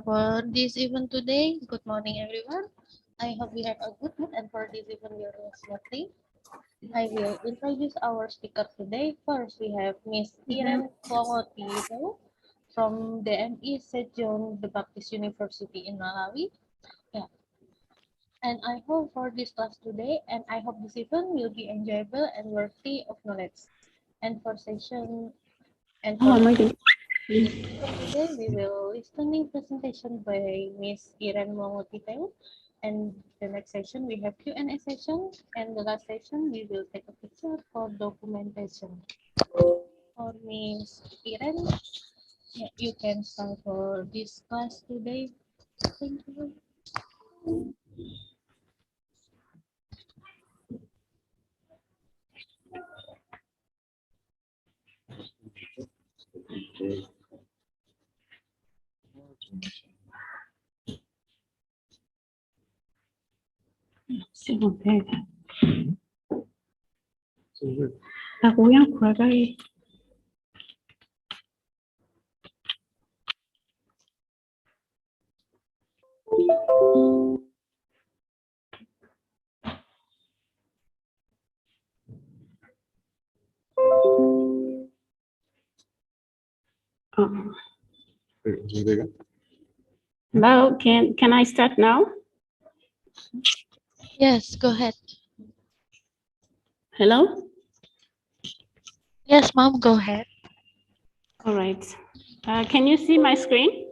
For this event today, good morning everyone. I hope we have a good mood and for this event we are smoothly. I will introduce our speaker today. First, we have Miss Ireen Mlongoti from DMI-ST.JOHN, the Baptist University in Malawi. Yeah, and I hope for this class today, and I hope this event will be enjoyable and worthy of knowledge. And for session and for today, we will listening presentation by Miss Ireen Mlongoti, and the next session we have Q&A session, and the last session we will take a picture for documentation. For Miss Ireen, yeah, you can start for this class today. Thank you. Aku yang kurang kali. Hello, can I start now? Yes, go ahead. Hello? Yes, mom, go ahead. All right. Can you see my screen?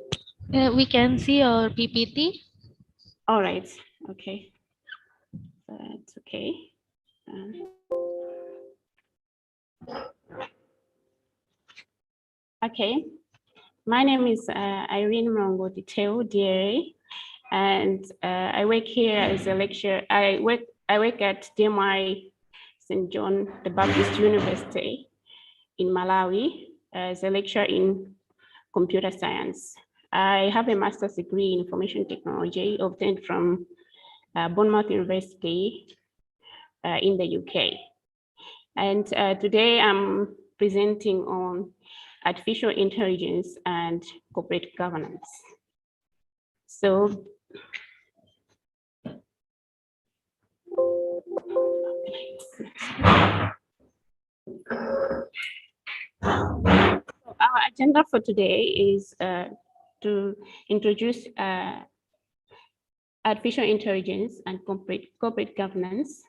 We can see your PPT. All right. Okay. That's okay. Okay. My name is Irene Mlongoti, DRA, and I work here as a lecturer. I work at DMI-ST.JOHN, the Baptist University in Malawi, as a lecturer in computer science. I have a master's degree in information technology obtained from Bournemouth University in the UK. And today I'm presenting on artificial intelligence and corporate governance. So, our agenda for today is to introduce artificial intelligence and corporate governance,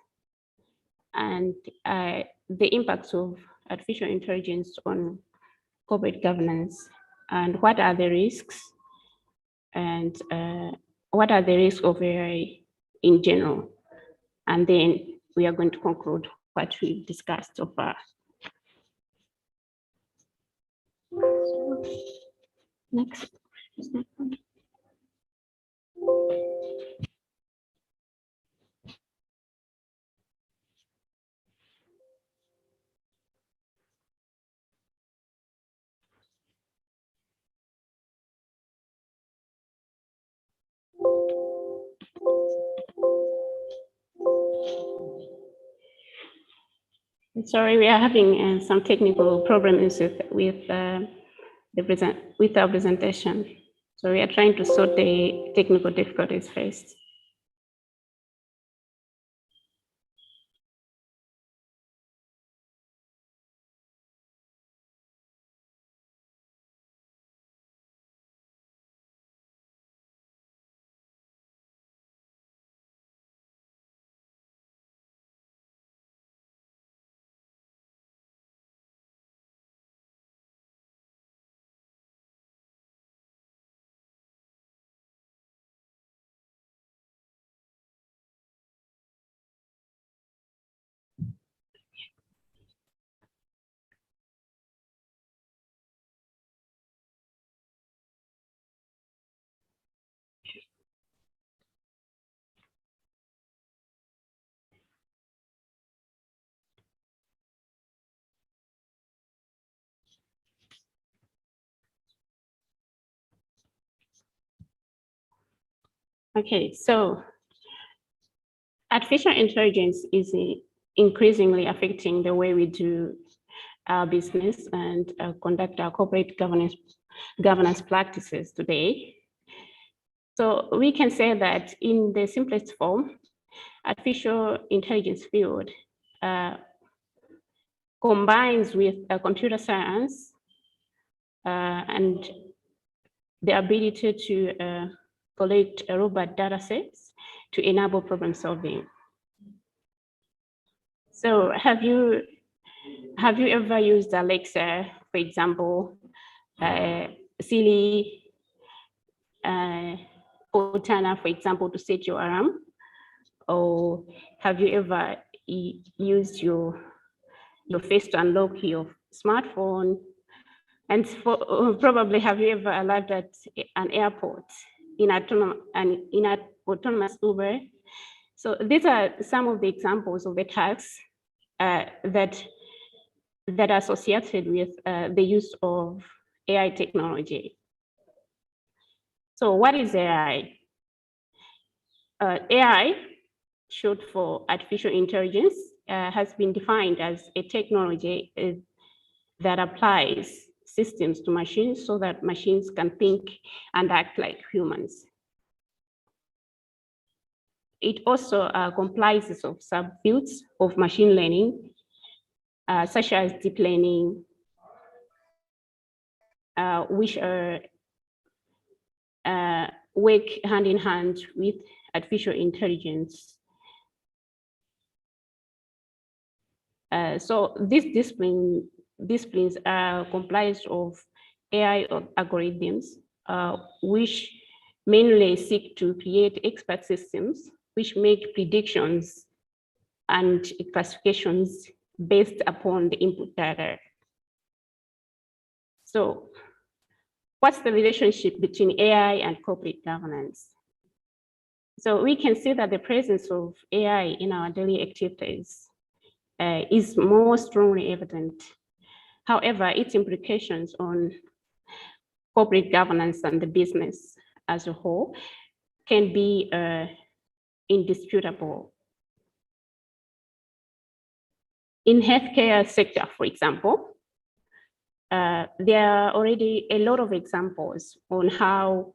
and the impacts of artificial intelligence on corporate governance, and what are the risks, and what are the risks of AI in general. And then we are going to conclude what we've discussed so far. Next. Sorry, we are having some technical problems with our presentation. So we are trying to sort the technical difficulties first. Okay, so artificial intelligence is increasingly affecting the way we do our business and conduct our corporate governance practices today. So we can say that in the simplest form, artificial intelligence field combines with computer science and the ability to collect robust data sets to enable problem solving. So have you ever used Alexa, for example, Siri, Cortana, for example, to set your alarm? Or have you ever used your face to unlock your smartphone? And probably have you ever arrived at an airport in autonomous Uber? So these are some of the examples of the tasks that are associated with the use of AI technology. So what is AI? AI, short for artificial intelligence, has been defined as a technology that applies systems to machines so that machines can think and act like humans. It also comprises of subfields of machine learning, such as deep learning, which are work hand in hand with artificial intelligence. So these disciplines are comprised of AI algorithms, which mainly seek to create expert systems which make predictions and classifications based upon the input data. So what's the relationship between AI and corporate governance? So we can see that the presence of AI in our daily activities is more strongly evident. However, its implications on corporate governance and the business as a whole can be indisputable. In healthcare sector, for example, there are already a lot of examples on how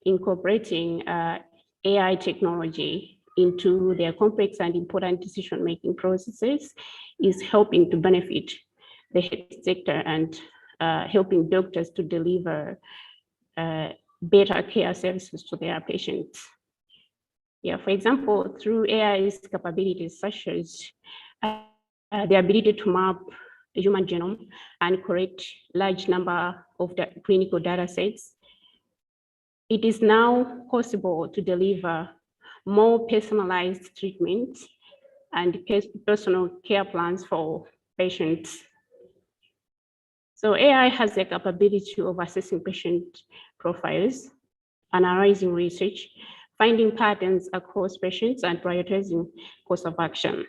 incorporating AI technology into their complex and important decision-making processes is helping to benefit the health sector and helping doctors to deliver better care services to their patients. Yeah, for example, through AI's capabilities such as the ability to map the human genome and collect large number of the clinical data sets, it is now possible to deliver more personalized treatment and personal care plans for patients. So AI has the capability of assessing patient profiles, analyzing research, finding patterns across patients, and prioritizing course of action.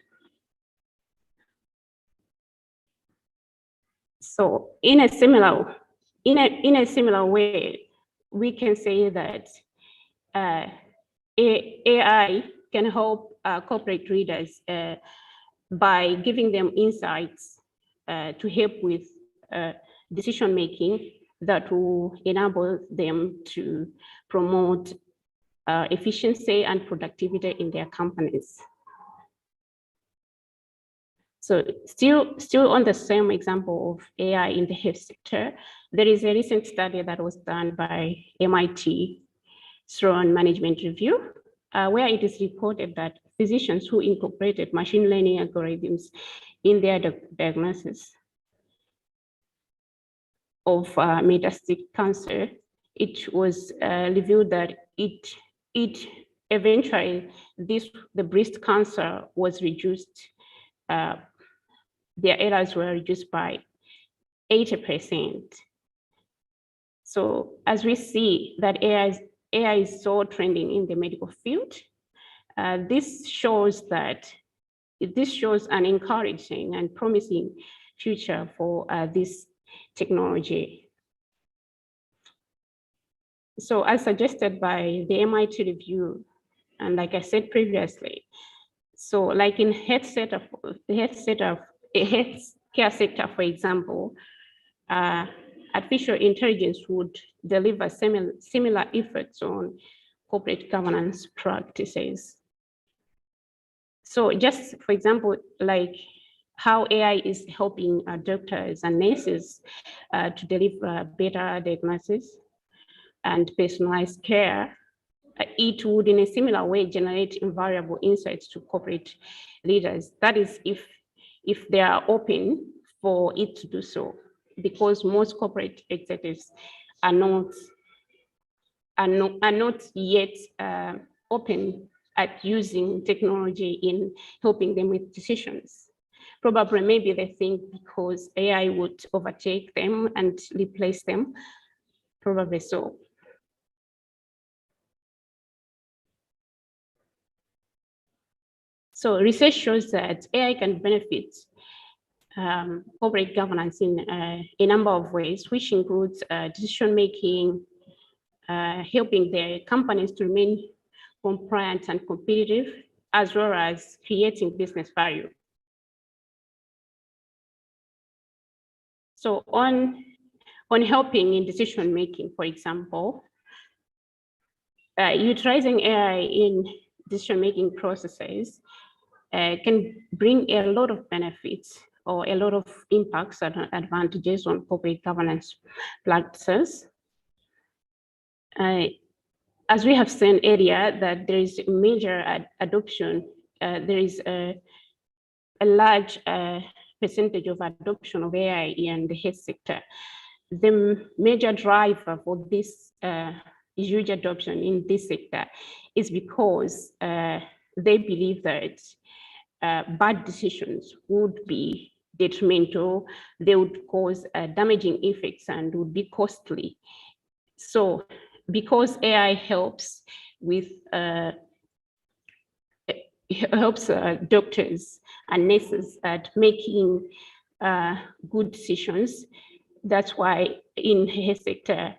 So in a similar way, we can say that AI can help corporate leaders by giving them insights to help with decision making that will enable them to promote efficiency and productivity in their companies. So still on the same example of AI in the health sector, there is a recent study that was done by MIT-JOHN Management Review, where it is reported that physicians who incorporated machine learning algorithms in their diagnosis of metastatic cancer, it was revealed that eventually the breast cancer was reduced. Their errors were reduced by 80%. So as we see that AI is so trending in the medical field, this shows an encouraging and promising future for this technology. So as suggested by the MIT review, and like I said previously, so like in healthcare sector, for example, artificial intelligence would deliver similar effects on corporate governance practices. So just for example, like how AI is helping doctors and nurses to deliver better diagnosis and personalized care, it would in a similar way generate invaluable insights to corporate leaders. That is if they are open for it to do so, because most corporate executives are not yet open at using technology in helping them with decisions. Probably maybe they think because AI would overtake them and replace them, probably so. So research shows that AI can benefit corporate governance in a number of ways, which includes decision-making, helping their companies to remain compliant and competitive, as well as creating business value. So on helping in decision-making, for example, utilizing AI in decision-making processes can bring a lot of benefits or a lot of impacts and advantages on corporate governance practices. As we have seen earlier, that there is major adoption, there is a large percentage of adoption of AI in the health sector. The major driver for this huge adoption in this sector is because they believe that bad decisions would be detrimental, they would cause damaging effects and would be costly. So because AI helps with doctors and nurses at making good decisions, that's why in the health sector,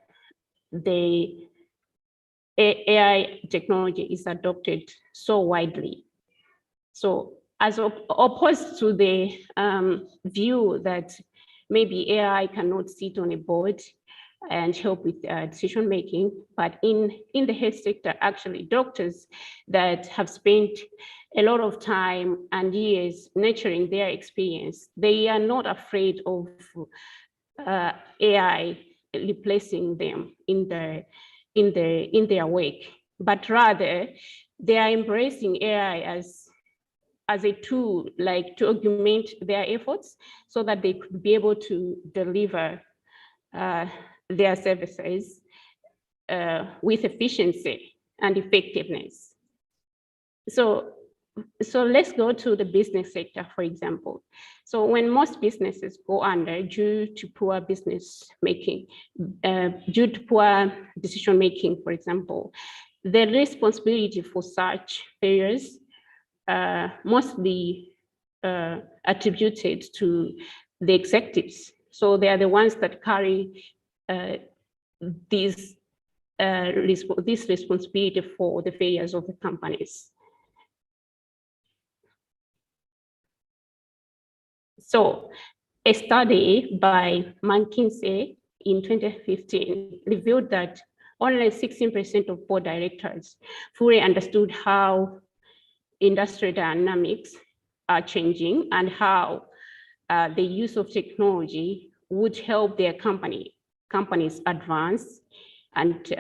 the AI technology is adopted so widely. So as opposed to the view that maybe AI cannot sit on a board and help with decision making, but in the health sector, actually doctors that have spent a lot of time and years nurturing their experience, they are not afraid of AI replacing them in their work, but rather they are embracing AI as a tool, like to augment their efforts so that they could be able to deliver their services with efficiency and effectiveness. So let's go to the business sector, for example. So when most businesses go under due to poor business making, due to poor decision making, for example, the responsibility for such failures mostly attributed to the executives. So they are the ones that carry this responsibility for the failures of the companies. So a study by McKinsey in 2015 revealed that only 16% of board directors fully understood how industry dynamics are changing and how the use of technology would help their companies advance and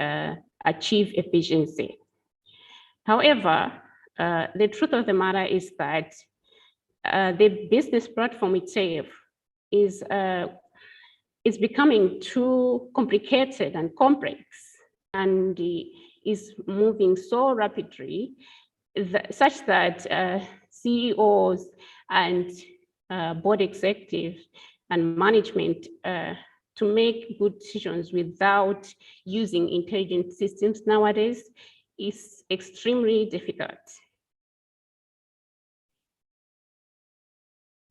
achieve efficiency. However, the truth of the matter is that the business platform itself is becoming too complicated and complex, and is moving so rapidly such that CEOs and board executives and management to make good decisions without using intelligent systems nowadays is extremely difficult.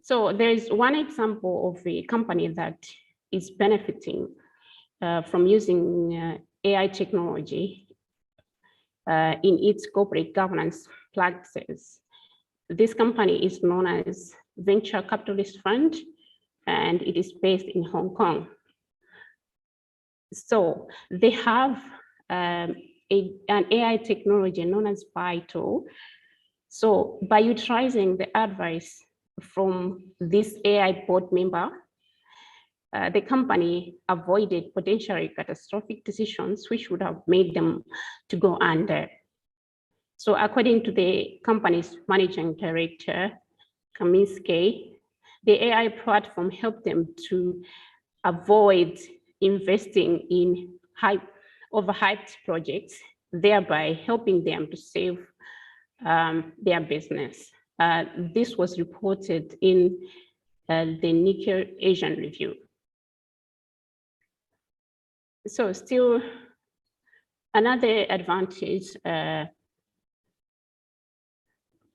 So there is one example of a company that is benefiting from using AI technology in its corporate governance practices. This company is known as Venture Capitalist Fund, and it is based in Hong Kong. So they have an AI technology known as Vital. So by utilizing the advice from this AI board member, the company avoided potentially catastrophic decisions which would have made them to go under. So according to the company's managing director, Kaminski, the AI platform helped them to avoid investing in overhyped projects, thereby helping them to save their business. This was reported in the Nikkei Asian Review. So still another advantage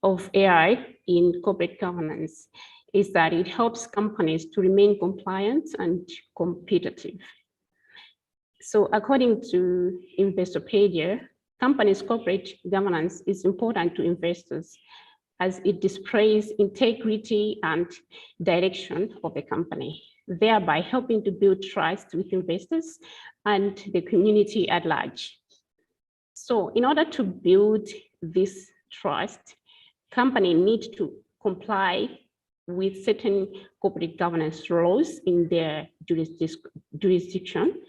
of AI in corporate governance is that it helps companies to remain compliant and competitive. So according to Investopedia, companies' corporate governance is important to investors as it displays integrity and direction of the company, thereby helping to build trust with investors and the community at large. So in order to build this trust, companies need to comply with certain corporate governance laws in their jurisdiction.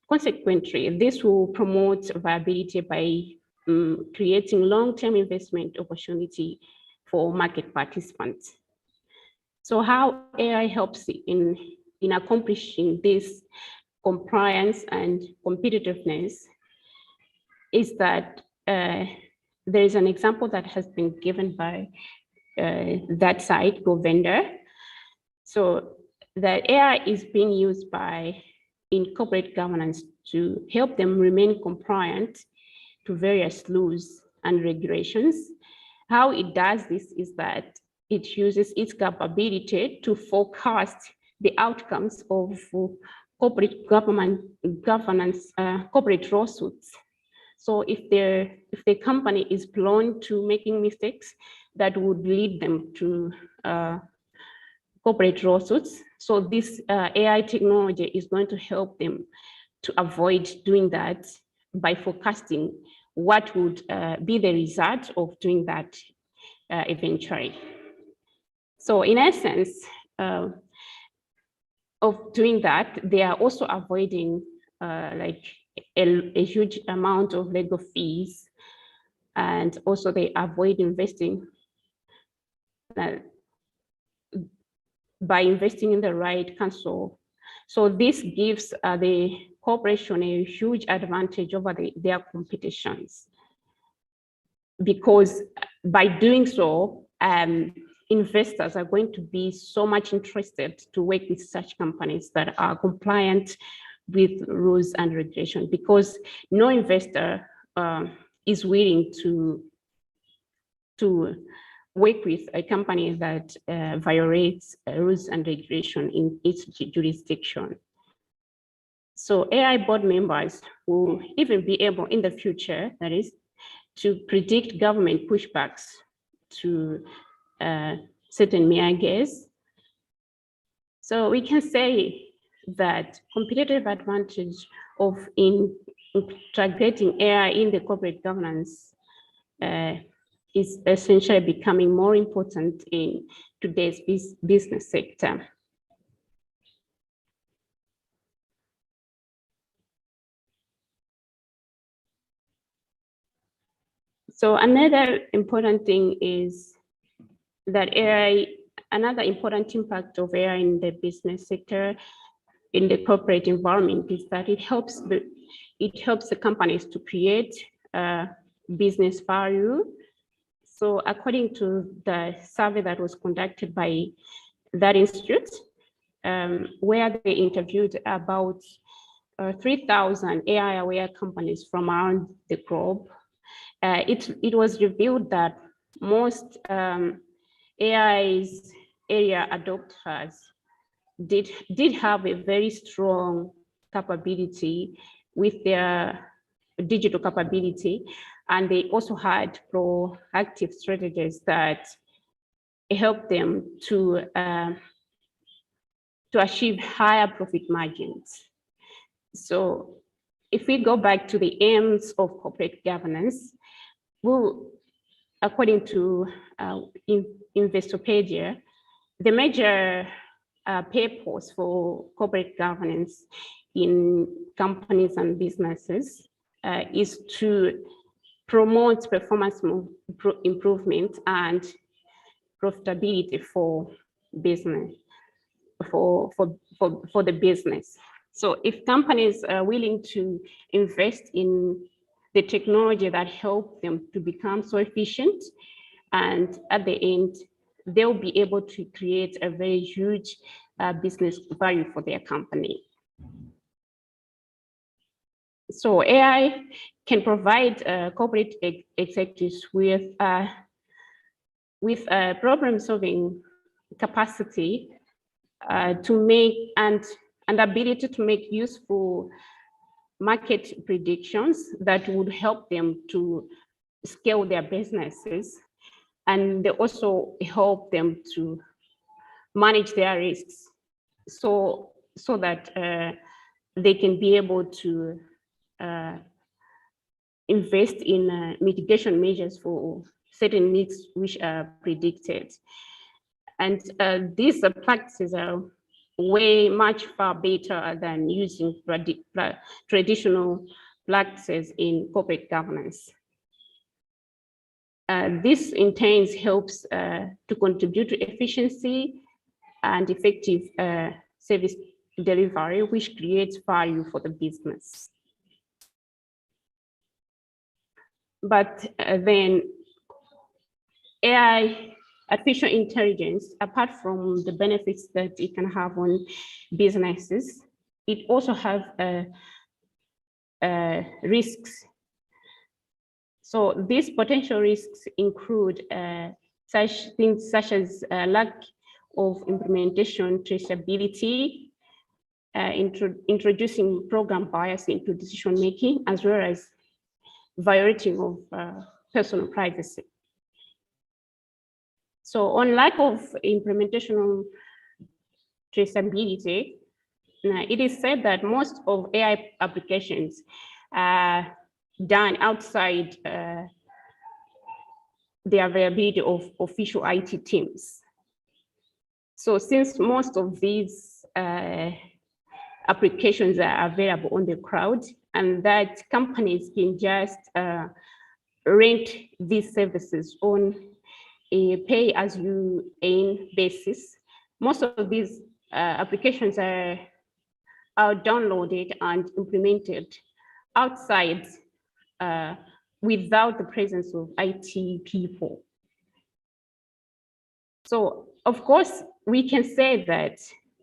Consequently, this will promote viability by creating long-term investment opportunity for market participants. So how AI helps in accomplishing this compliance and competitiveness is that there is an example that has been given by that site, GoVendor. So the AI is being used in corporate governance to help them remain compliant to various laws and regulations. How it does this is that it uses its capability to forecast the outcomes of corporate governance, corporate lawsuits. So if the company is prone to making mistakes that would lead them to corporate lawsuits, so this AI technology is going to help them to avoid doing that by forecasting what would be the result of doing that eventually. So in essence, of doing that, they are also avoiding like a huge amount of legal fees, and also they avoid investing by investing in the right counsel. So this gives the corporation a huge advantage over their competitions, because by doing so, investors are going to be so much interested to work with such companies that are compliant with rules and regulations, because no investor is willing to work with a company that violates rules and regulation in its jurisdiction. So AI board members will even be able in the future, that is, to predict government pushbacks to certain measures. So we can say that competitive advantage of integrating AI in the corporate governance is essentially becoming more important in today's business sector. So another important thing is that another important impact of AI in the business sector, in the corporate environment, is that it helps the companies to create business value. So according to the survey that was conducted by that institute, where they interviewed about 3,000 AI-aware companies from around the globe, it was revealed that most AI's area adopters did have a very strong capability with their digital capability, and they also had proactive strategies that help them to achieve higher profit margins. So if we go back to the aims of corporate governance, according to Investopedia, the major purpose for corporate governance in companies and businesses is to promote performance improvement and profitability for business, for the business. So if companies are willing to invest in the technology that help them to become so efficient, and at the end, they'll be able to create a very huge business value for their company. So AI can provide corporate executives with problem-solving capacity to make and ability to make useful market predictions that would help them to scale their businesses, and they also help them to manage their risks, so that they can be able to invest in mitigation measures for certain risks which are predicted. And these practices are way much far better than using traditional practices in corporate governance. This in turn helps to contribute to efficiency and effective service delivery, which creates value for the business. But then AI, artificial intelligence, apart from the benefits that it can have on businesses, it also has risks. So these potential risks include such things such as lack of implementation traceability, introducing program bias into decision making, as well as violating of personal privacy. So on lack of implementation traceability, it is said that most of AI applications are done outside the availability of official IT teams. So since most of these applications are available on the cloud, and that companies can just rent these services on a pay-as-you-earn basis, most of these applications are downloaded and implemented outside without the presence of IT people. So of course, we can say that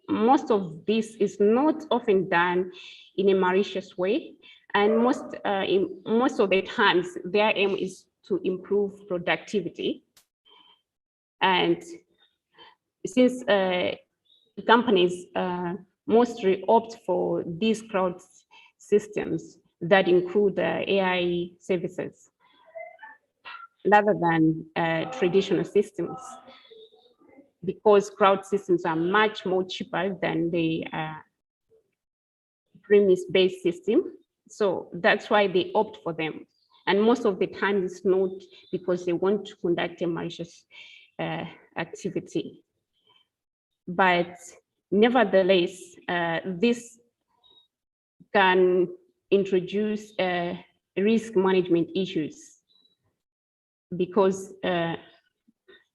most of this is not often done in a malicious way, and most of the times their aim is to improve productivity. And since companies mostly opt for these cloud systems that include AI services rather than traditional systems, because cloud systems are much more cheaper than the premise-based system. So that's why they opt for them. And most of the time it's not because they want to conduct a malicious activity. But nevertheless, this can introduce risk management issues, because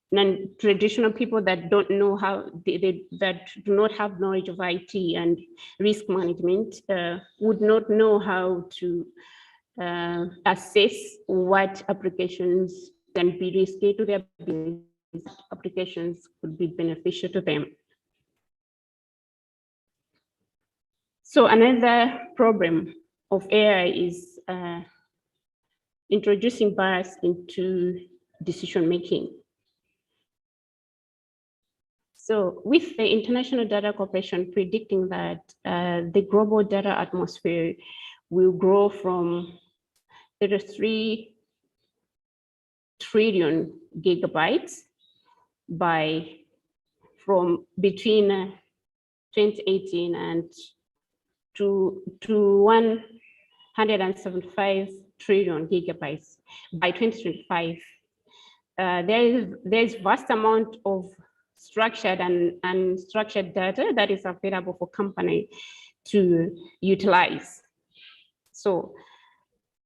non-traditional people that don't know how, that do not have knowledge of IT and risk management would not know how to assess what applications can be risky to their business, applications could be beneficial to them. So another problem of AI is introducing bias into decision making. So with the International Data Corporation predicting that the global data atmosphere will grow from 33 trillion gigabytes from between 2018 and to 175 trillion gigabytes by 2025. There's vast amount of structured and unstructured data that is available for company to utilize. So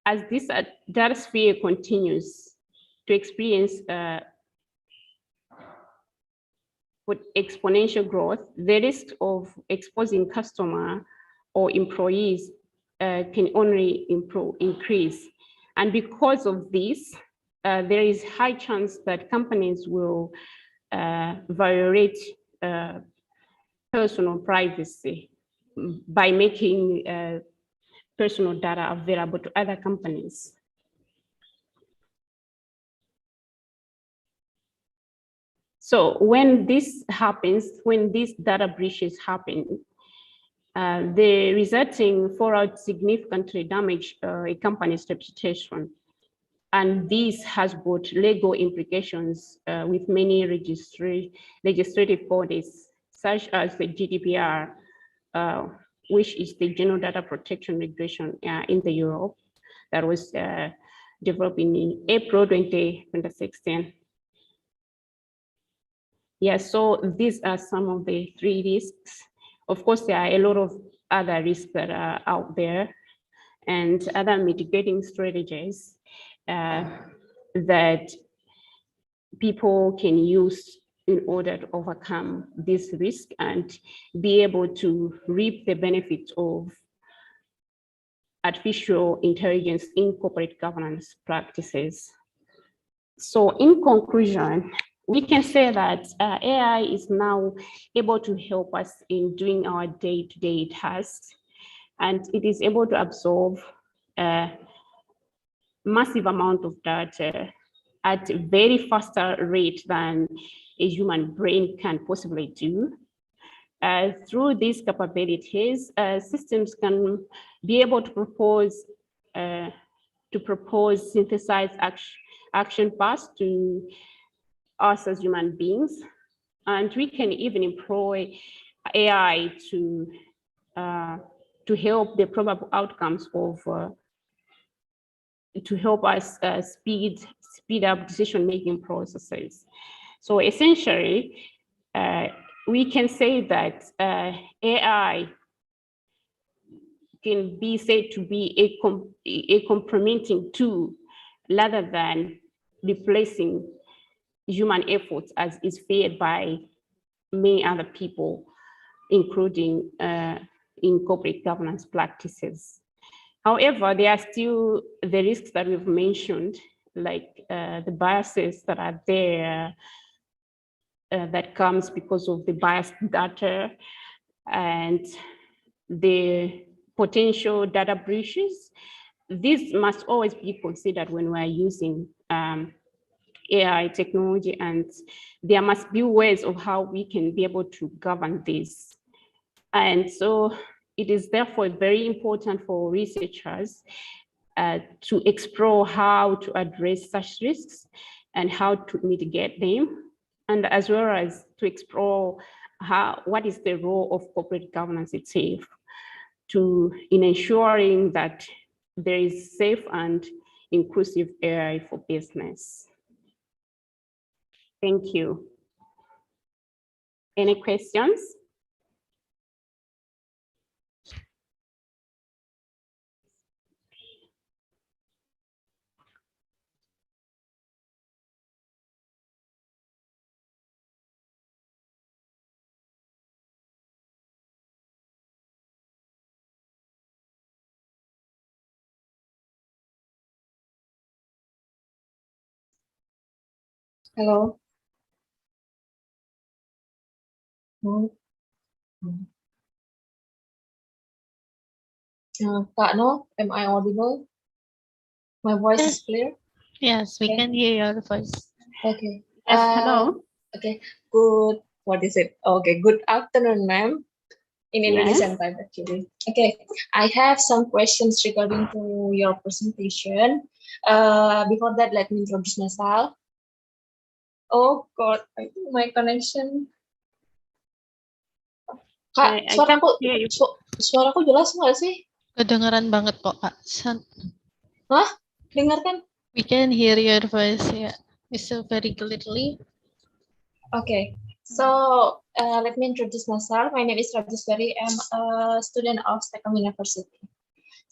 as this data sphere continues to experience with exponential growth, the risk of exposing customer or employees can only increase. And because of this, there is high chance that companies will violate personal privacy by making personal data available to other companies. So when this happens, when these data breaches happen, the resulting fallout significantly damage a company's reputation. And this has brought legal implications with many legislative bodies, such as the GDPR, which is the General Data Protection Regulation in the Europe, that was developed in April 2016. Yeah, so these are some of the 3 risks. Of course, there are a lot of other risks that are out there and other mitigating strategies that people can use in order to overcome this risk and be able to reap the benefits of artificial intelligence in corporate governance practices. So in conclusion, we can say that AI is now able to help us in doing our day-to-day tasks, and it is able to absorb a massive amount of data at a very faster rate than a human brain can possibly do. Through these capabilities, systems can be able to propose synthesized action paths to us as human beings, and we can even employ AI to help the probable outcomes of to help us speed up decision-making processes. So essentially, we can say that AI can be said to be a complementing tool rather than replacing human efforts, as is feared by many other people, including in corporate governance practices. However, there are still the risks that we've mentioned, like the biases that are there that comes because of the biased data and the potential data breaches. These must always be considered when we're using AI technology, and there must be ways of how we can be able to govern this. And so it is therefore very important for researchers to explore how to address such risks and how to mitigate them, and as well as to explore what is the role of corporate governance itself in ensuring that there is safe and inclusive AI for business. Thank you. Any questions? Hello. Kak No, am I audible? My voice is clear? Yes, we Okay. can hear your voice. Okay. Yes, hello. Okay, good. What is it? Okay, good afternoon, ma'am. In Indonesian time, actually. Okay, I have some questions regarding to your presentation. Before that, let me introduce myself. Oh God, I think my connection. Kak, I can't hear you. suaraku jelas nggak sih? Kedengeran banget kok, Kak. Hah? Dengarkan? We can hear your voice, yeah. It's so very clearly. Okay. So let me introduce myself. My name is Rajeshwari. I'm a student of Stekom University.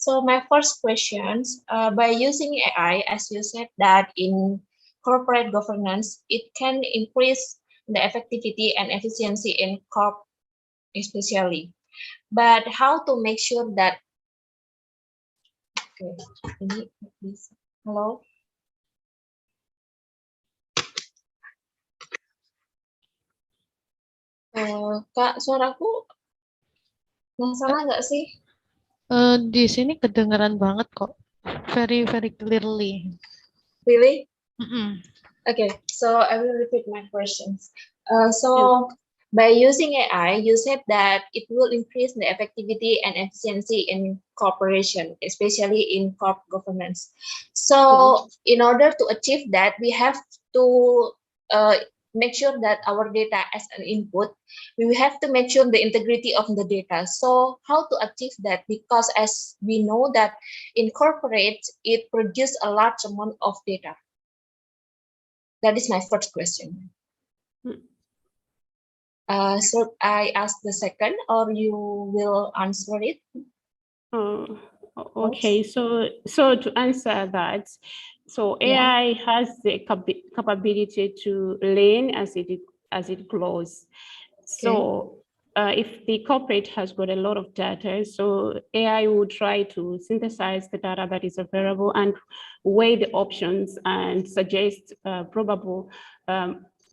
So my first questions, by using AI, as you said that in corporate governance, it can increase the effectivity and efficiency in corp especially. But how to make sure that, okay, please, hello? Kak, suaraku masalah nggak sih? Di sini kedengeran banget kok. Very, very clearly. Really? Mm-mm. Okay, so I will repeat my questions. So by using AI, you said that it will increase the effectivity and efficiency in cooperation, especially in corp governance. So in order to achieve that, we have to make sure that our data as an input, we have to make sure the integrity of the data. So how to achieve that? Because as we know that in corporate, it produces a large amount of data. That is my first question. So I ask the second, or you will answer it? Okay, so to answer that, so AI has the capability to learn as it grows. So if the corporate has got a lot of data, so AI will try to synthesize the data that is available and weigh the options and suggest probable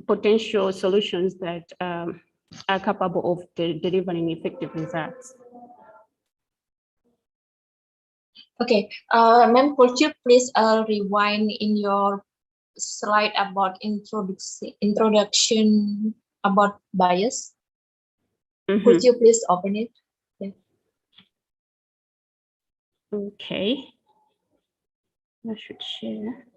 potential solutions that are capable of delivering effective results. Okay, ma'am, could you please rewind in your slide about introduction about bias? Could you please open it? Yeah. Okay, I should share.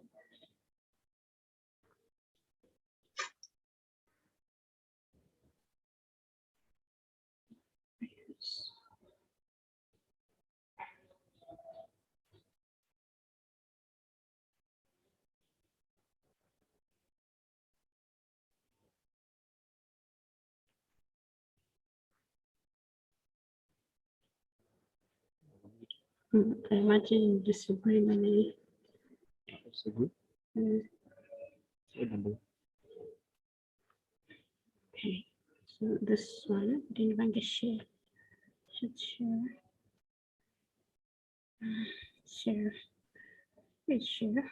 I imagine disagreement. Okay, so this one didn't want to share. Should share. Share. Please share.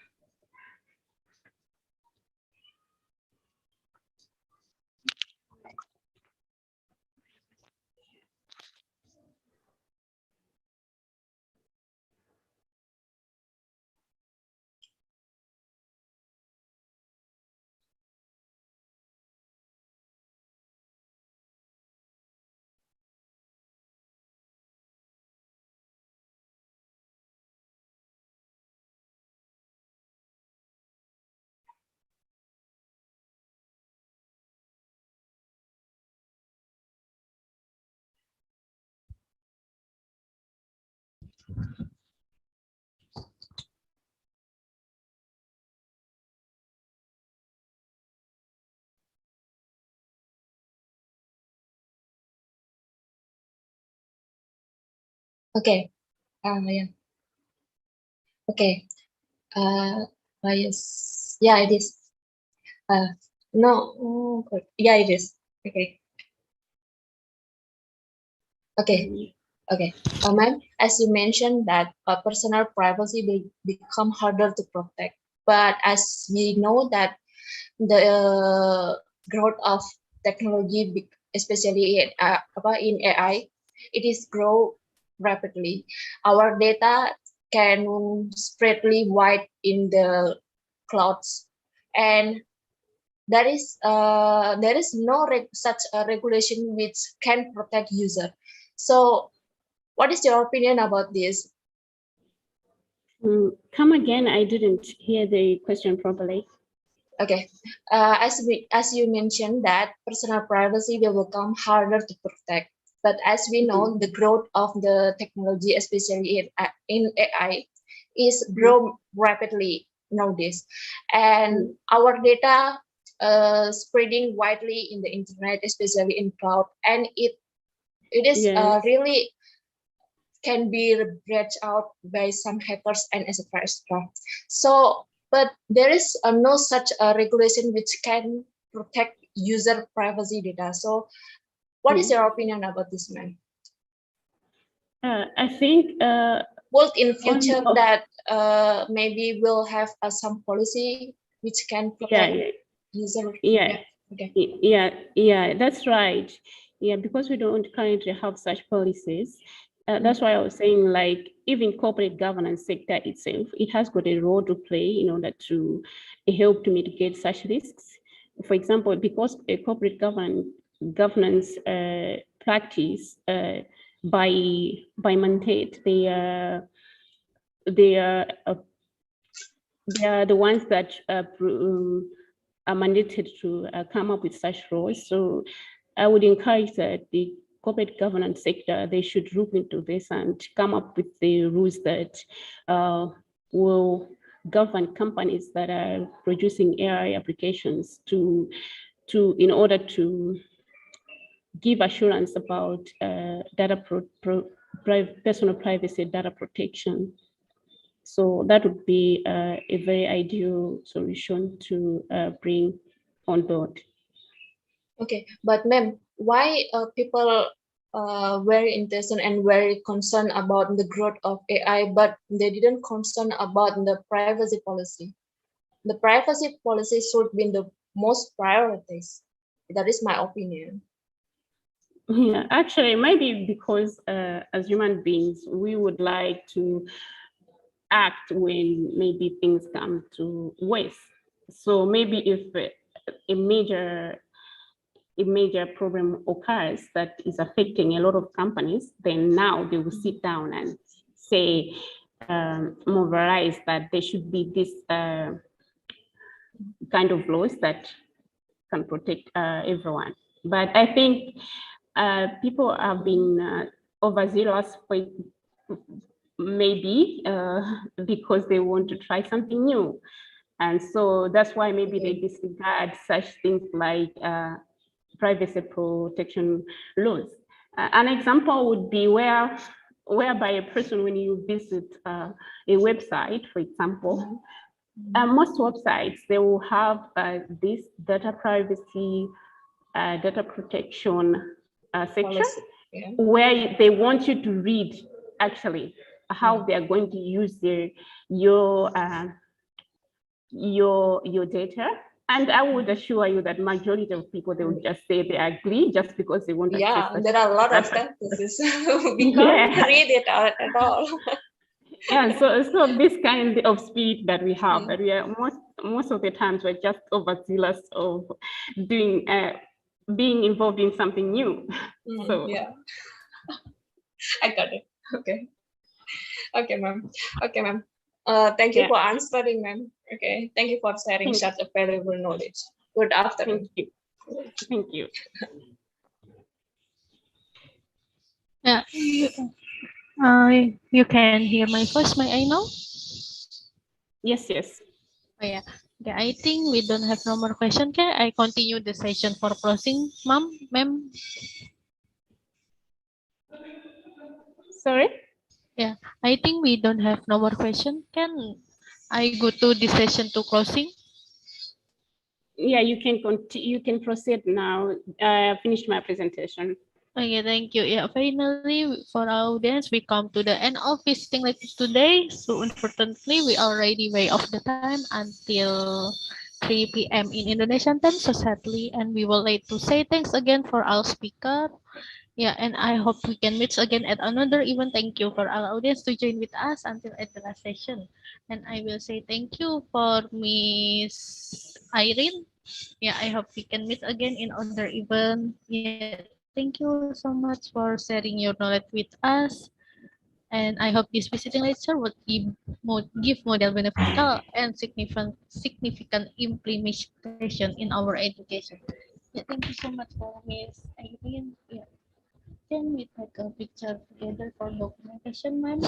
Okay. Yeah. Okay. Bias. Yeah, it is. No. Yeah, it is. Okay. Okay. Okay. Ma'am, as you mentioned that personal privacy will become harder to protect. But as we know that the growth of technology, especially in AI, it is grow rapidly. Our data can spreadly wide in the clouds, and there is no such a regulation which can protect user. So what is your opinion about this? Come again, I didn't hear the question properly. Okay, as you mentioned that personal privacy will become harder to protect. But as we know, the growth of the technology, especially in AI, is grow rapidly nowadays, and our data spreading widely in the internet, especially in cloud, and it is Yes. really can be breached out by some hackers and etc. etc. So, but there is no such regulation which can protect user privacy data. So, what is your opinion about this, ma'am? I think Both in future that maybe we'll have some policy which can protect user. Yeah. Okay. Yeah, that's right. Yeah, because we don't currently have such policies. That's why I was saying, like, even corporate governance sector itself, it has got a role to play in order to help to mitigate such risks. For example, because a corporate governance practice by mandate, they are the ones that are mandated to come up with such rules. So I would encourage that the corporate governance sector, they should look into this and come up with the rules that will govern companies that are producing AI applications in order to give assurance about personal privacy, data protection. So that would be a very ideal solution to bring on board. Okay, but ma'am, why people very interested and very concerned about the growth of AI, but they didn't concern about the privacy policy? The privacy policy should be the most priorities. That is my opinion. Yeah, actually, maybe because as human beings, we would like to act when maybe things come to waste. So maybe if a major problem occurs that is affecting a lot of companies, then now they will sit down and say, mobilize that there should be this kind of laws that can protect everyone. But I think people have been overzealous for maybe because they want to try something new. And so that's why maybe they disregard such things like privacy protection laws. An example would be whereby a person, when you visit a website, for example, most websites, they will have this data privacy, data protection section, where they want you to read actually how they are going to use your data. And I would assure you that majority of people, they would just say they agree just because they want to access. There are a lot of sentences. We can't read it out at all. Yeah, so this kind of spirit that we have, that we are most of the times we're just overzealous of doing being involved in something new. So yeah, I got it. Okay, ma'am. Okay, ma'am. Thank you for answering, ma'am. Okay, thank you for sharing such a valuable knowledge. Good afternoon. Thank you. Thank you. Yeah, you can hear my voice, may I know? Yes. Oh, yeah. Okay, I think we don't have no more question. Okay, I continue the session for closing, ma'am. Sorry? Yeah, I think we don't have no more question. Can I go to the session to closing? Yeah, you can continue. You can proceed now. Finish my presentation. Okay, thank you. Yeah, finally, for our audience, we come to the end of visiting lecture today. So unfortunately, we already way off the time until 3 p.m. in Indonesian time. So sadly, and we would like to say thanks again for our speaker. Yeah, and I hope we can meet again at another event. Thank you for our audience to join with us until at the last session. And I will say thank you for Miss Irene. Yeah, I hope we can meet again in other event. Yeah, thank you so much for sharing your knowledge with us. And I hope this visiting lecture will give model beneficial and significant implementation in our education. Yeah, thank you so much for Miss Irene. Yeah. Can we take a picture together for documentation, ma'am?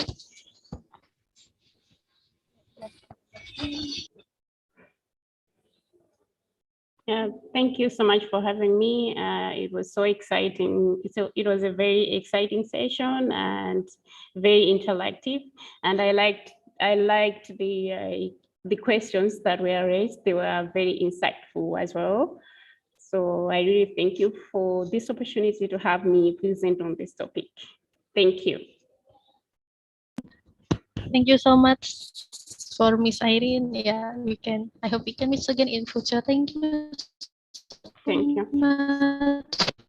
Thank you so much for having me. It was so exciting. So it was a very exciting session and very interactive. And I liked the questions that were raised. They were very insightful as well. So I really thank you for this opportunity to have me present on this topic. Thank you. Thank you so much for Miss Irene. Yeah, I hope we can meet again in future. Thank you so Thank you. much.